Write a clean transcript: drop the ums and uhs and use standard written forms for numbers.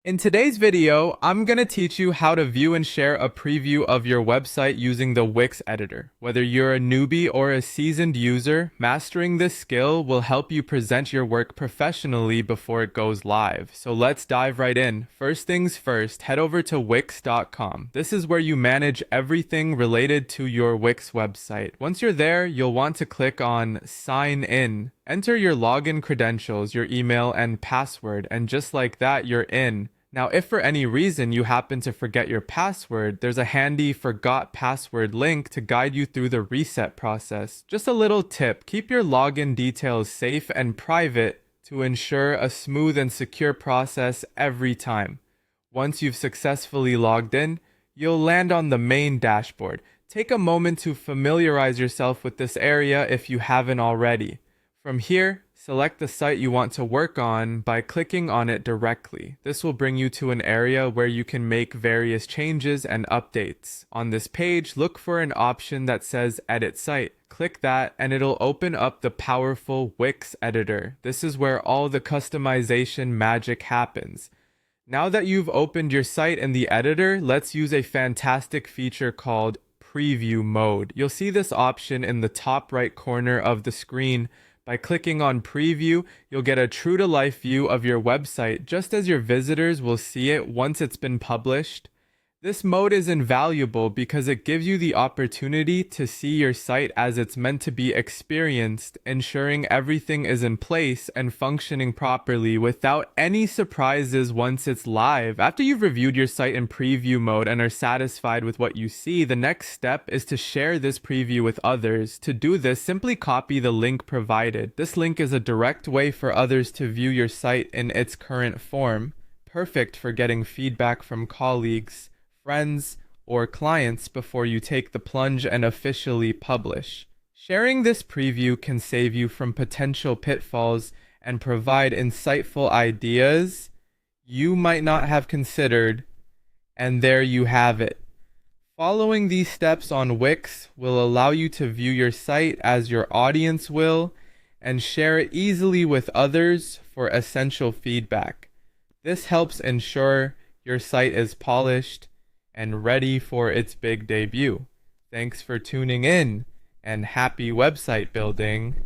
In today's video, I'm going to teach you how to view and share a preview of your website using the Wix editor. Whether you're a newbie or a seasoned user, mastering this skill will help you present your work professionally before it goes live. So let's dive right in. First things first, head over to Wix.com. This is where you manage everything related to your Wix website. Once you're there, you'll want to click on Sign In. Enter your login credentials, your email, and password, and just like that, you're in. Now, if for any reason you happen to forget your password, there's a handy forgot password link to guide you through the reset process. Just a little tip, keep your login details safe and private to ensure a smooth and secure process every time. Once you've successfully logged in, you'll land on the main dashboard. Take a moment to familiarize yourself with this area if you haven't already. From here, select the site you want to work on by clicking on it directly. This will bring you to an area where you can make various changes and updates. On this page, look for an option that says Edit Site. Click that and it'll open up the powerful Wix editor. This is where all the customization magic happens. Now that you've opened your site in the editor, let's use a fantastic feature called Preview Mode. You'll see this option in the top right corner of the screen. By clicking on Preview, you'll get a true-to-life view of your website just as your visitors will see it once it's been published. This mode is invaluable because it gives you the opportunity to see your site as it's meant to be experienced, ensuring everything is in place and functioning properly without any surprises once it's live. After you've reviewed your site in preview mode and are satisfied with what you see, the next step is to share this preview with others. To do this, simply copy the link provided. This link is a direct way for others to view your site in its current form, perfect for getting feedback from colleagues, friends, or clients before you take the plunge and officially publish. Sharing this preview can save you from potential pitfalls and provide insightful ideas you might not have considered, and there you have it. Following these steps on Wix will allow you to view your site as your audience will and share it easily with others for essential feedback. This helps ensure your site is polished and ready for its big debut. Thanks for tuning in, and happy website building!